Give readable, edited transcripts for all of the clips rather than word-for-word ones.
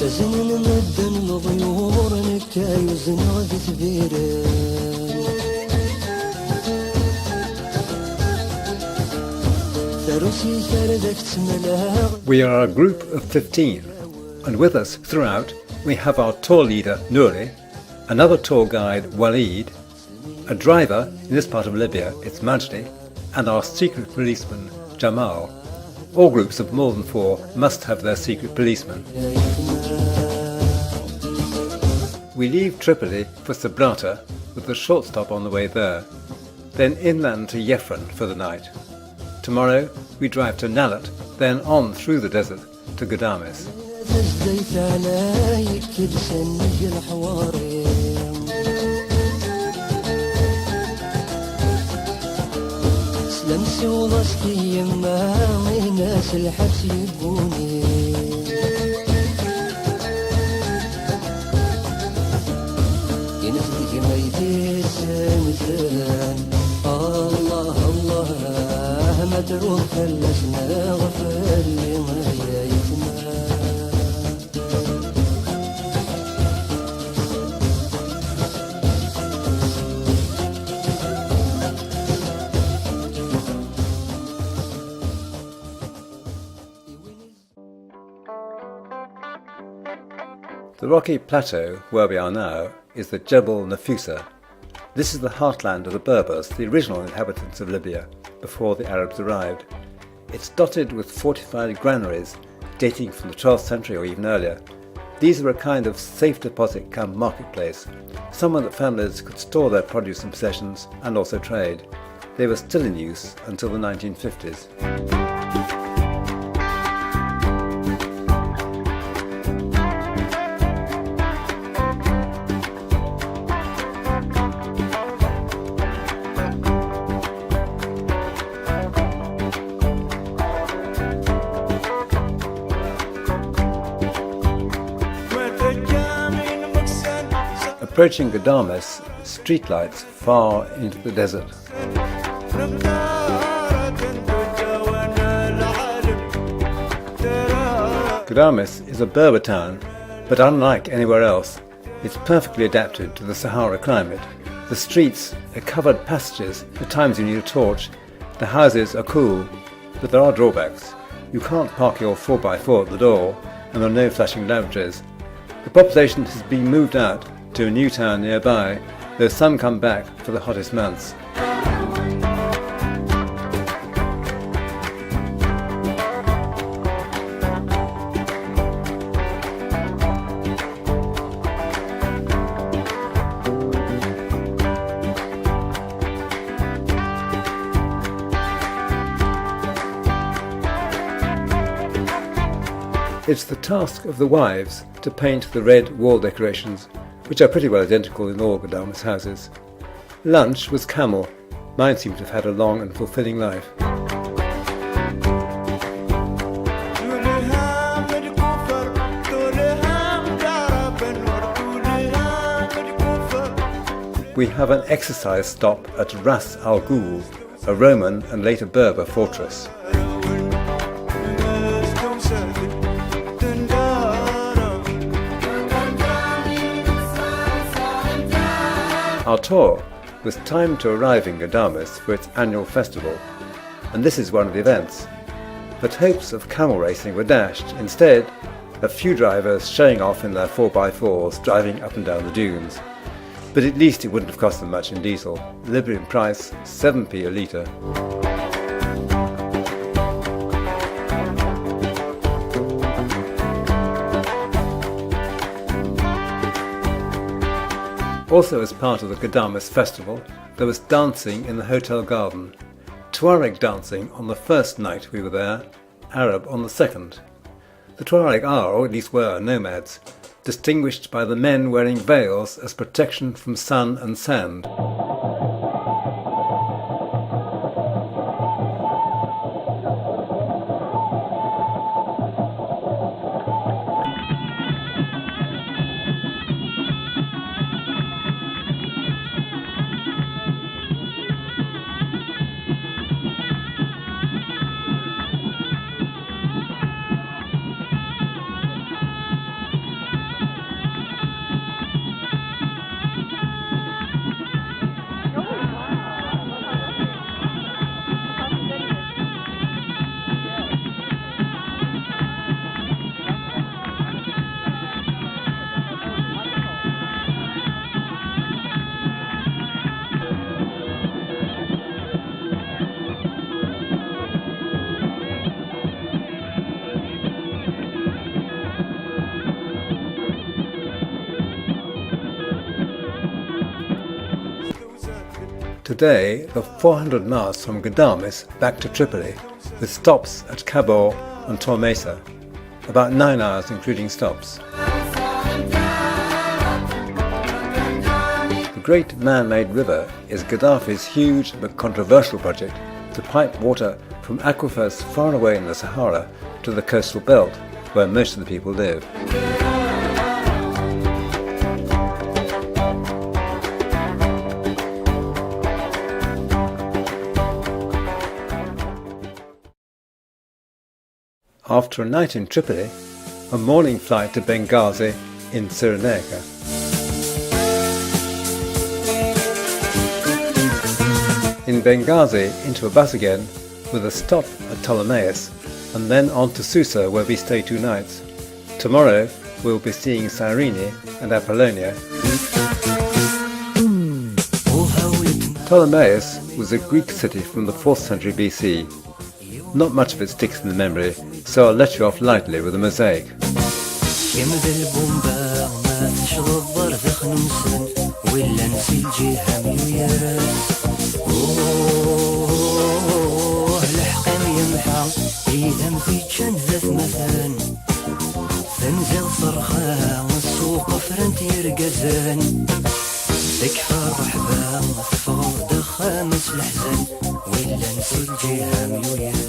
تزنن مدن مغيور نكاي وزنود ثبيران ثروسي ثردك تملاغ. We are a group of 15, and with us throughout we have our tour leader Nouri, another tour guide Walid, a driver in this part of Libya, it's Magna, and our secret policeman Jamal. All groups of more than 4 must have their secret policeman. We leave Tripoli for Sabratha with a short stop on the way there, then inland to Yefren for the night. Tomorrow we drive to Nalat, then on through the desert to Ghadames. لمسي وضسكي يما ناس الحبس يبوني ينفذك ما يديس مثلان الله الله ما تروح فلسنا غفر لي ما يتمان. The rocky plateau where we are now is the Jebel Nafusa. This is the heartland of the Berbers, the original inhabitants of Libya, before the Arabs arrived. It's dotted with fortified granaries dating from the 12th century or even earlier. These are a kind of safe deposit cum marketplace, somewhere that families could store their produce and possessions and also trade. They were still in use until the 1950s. Approaching Ghadames, streetlights far into the desert. Ghadames is a Berber town, but unlike anywhere else, it's perfectly adapted to the Sahara climate. The streets are covered passages, at times you need a torch. The houses are cool, but there are drawbacks. You can't park your 4x4 at the door, and there are no flashing lamposts. The population has been moved out to a new town nearby, though some come back for the hottest months. It's the task of the wives to paint the red wall decorations, which are pretty well identical in all Ghadames houses. Lunch was camel. Mine seemed to have had a long and fulfilling life. We have an exercise stop at Ras Al Ghul, a Roman and later Berber fortress. Our tour was timed to arrive in Ghadames for its annual festival, and this is one of the events. But hopes of camel racing were dashed. Instead, a few drivers showing off in their 4x4s driving up and down the dunes. but at least it wouldn't have cost them much in diesel. Libyan price 7p a litre. Also, as part of the Ghadames festival, there was dancing in the hotel garden. Tuareg dancing on the first night we were there, Arab on the second. The Tuareg are, or at least were, nomads, distinguished by the men wearing veils as protection from sun and sand. Today, the 400 miles from Ghadames back to Tripoli, with stops at Kabul and Tormesa, about 9 hours including stops. The Great Man-Made River is Gaddafi's huge but controversial project to pipe water from aquifers far away in the Sahara to the coastal belt, where most of the people live. After a night in Tripoli, a morning flight to Benghazi in Cyrene. In Benghazi, into a bus again, with a stop at Ptolemais, and then on to Susa, where we stay 2 nights. Tomorrow we'll be seeing Cyrene and Apollonia. Ptolemais was a Greek city from the 4th century BC. Not much of it sticks in the memory, so I'll let you off lightly with a mosaic.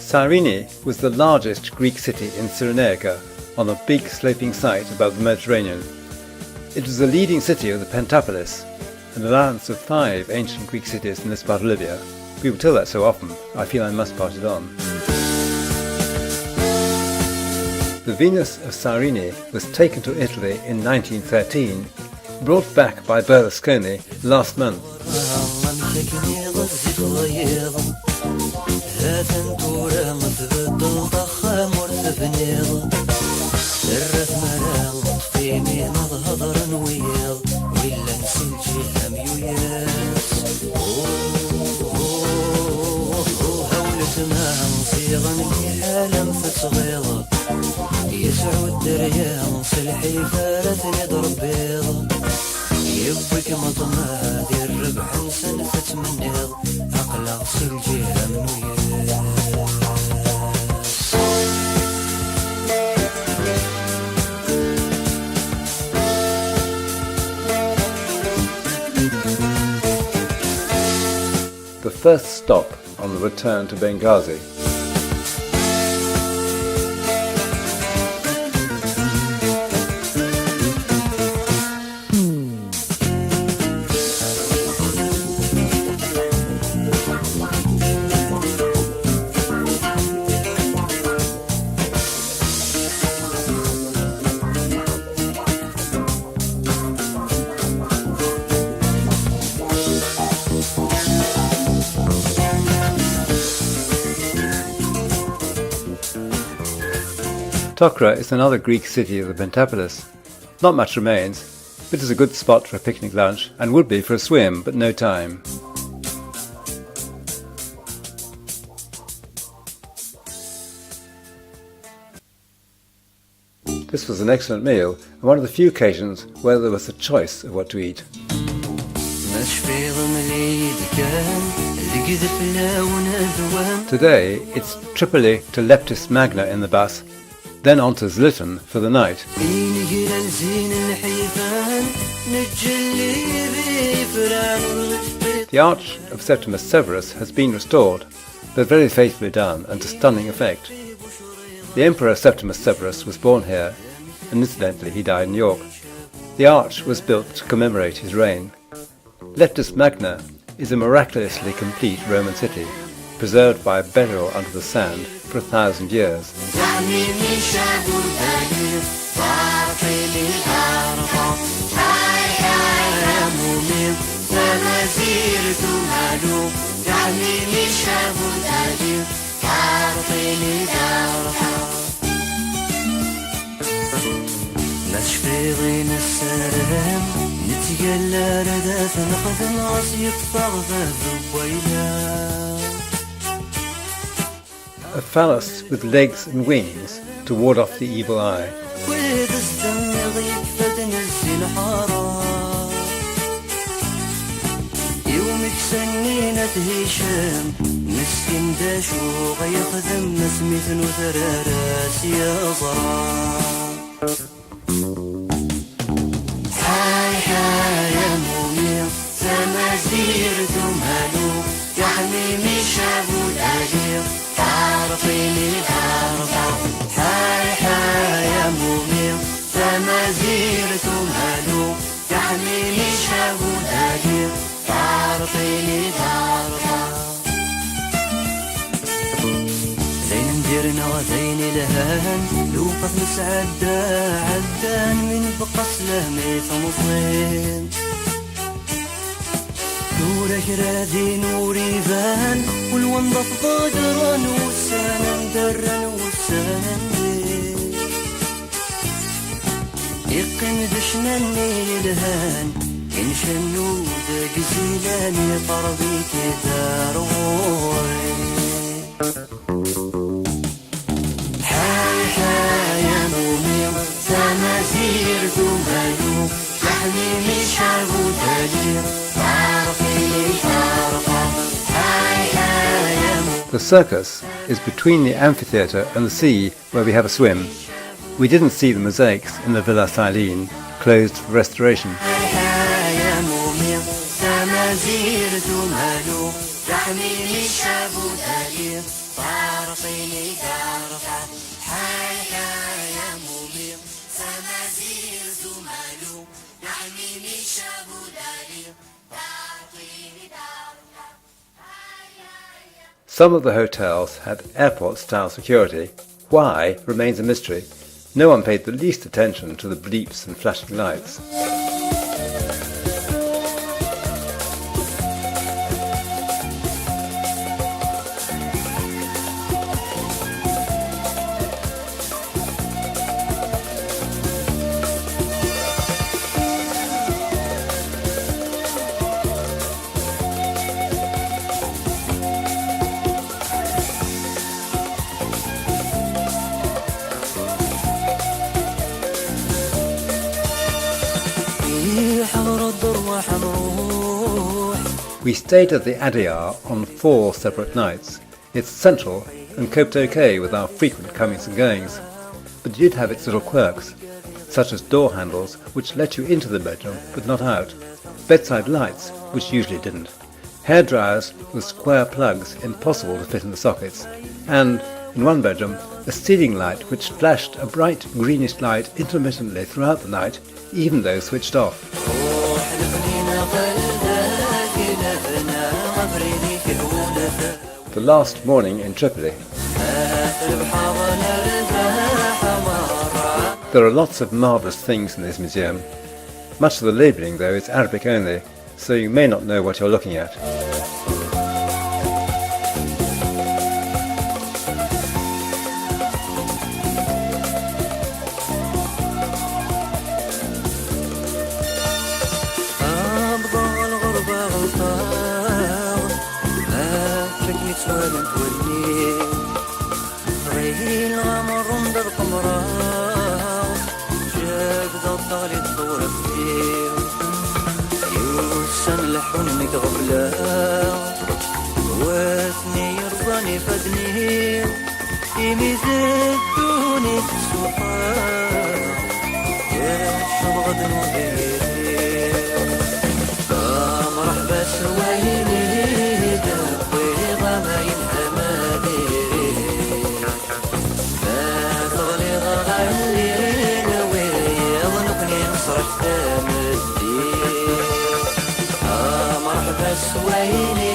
Cyrene was the largest Greek city in Cyrenaica, on a big sloping site above the Mediterranean. It was the leading city of the Pentapolis, an alliance of 5 ancient Greek cities in this part of Libya. People tell that so often, I feel I must pass it on. The Venus of Cyrene was taken to Italy in 1913, brought back by Berlusconi last month. The first stop on the return to Benghazi. Tokra is another Greek city of the Pentapolis. Not much remains. It is a good spot for a picnic lunch and would be for a swim, but no time. This was an excellent meal and one of the few occasions where there was a choice of what to eat. Today it's Tripoli to Leptis Magna in the bus, then on to Zliten for the night. The Arch of Septimus Severus has been restored, but very faithfully done and to stunning effect. The Emperor Septimus Severus was born here, and incidentally he died in York. The arch was built to commemorate his reign. Leptis Magna is a miraculously complete Roman city, preserved by a burial under the sand for 1,000 years. نشفيغين السلام نتقلى رداث نقذ ناس يطفغ ذبويلا. A phallus with legs and wings to ward off the evil eye. يومك سنينة هشام مسكين داشو غيخدم مسميث وثراراس يا ضرام. حاي حاي يا مومي سمازير تمهلو يا حميمي شابو الأجير تعرفيني تعرفا. حاي حاي يا مومي سمازير تمهلو يا حميمي شابو الأجير تعرفيني تعرفا. زين نديرنا وزين لهان لو قد مسعدا عدان من بقص له ميت مصين. نورك رادي نوري فان والونضف ضجرا والسانا درا والسانا يقن دشنا الهان إن شنو ذاك زيلاني طربي كدار غوري. حاي حاي يا مومي سمازير تمهلو يا حميمي شابو تاجير تعرفيني تعرفا. حاي حاي يا مومي. The circus is between the amphitheatre and the sea where we have a swim. We didn't see the mosaics in the Villa Cyrene, closed for restoration. Some of the hotels had airport-style security. Why remains a mystery. No one paid the least attention to the bleeps and flashing lights. We stayed at the Adyar on 4 separate nights. It's central and coped okay with our frequent comings and goings, but it did have its little quirks, such as door handles which let you into the bedroom but not out, bedside lights which usually didn't, hair dryers with square plugs impossible to fit in the sockets, and, in one bedroom, a ceiling light which flashed a bright greenish light intermittently throughout the night, even though switched off. The last morning in Tripoli. There are lots of marvellous things in this museum. Much of the labelling, though, is Arabic only, so you may not know what you're looking at. سوالا تولي ريل غامر ندر قمرا جاك ذا الطالي الدورة فيه يوسن لحون ميك غفلا واثني يرضاني فدني يميز الدوني تسوحا يا شبغد نودي مرحبا سوايني دقوي ضماين أمادي ما تغلي غالي نوي يظنقني نصرح تمدي مرحبا سوايني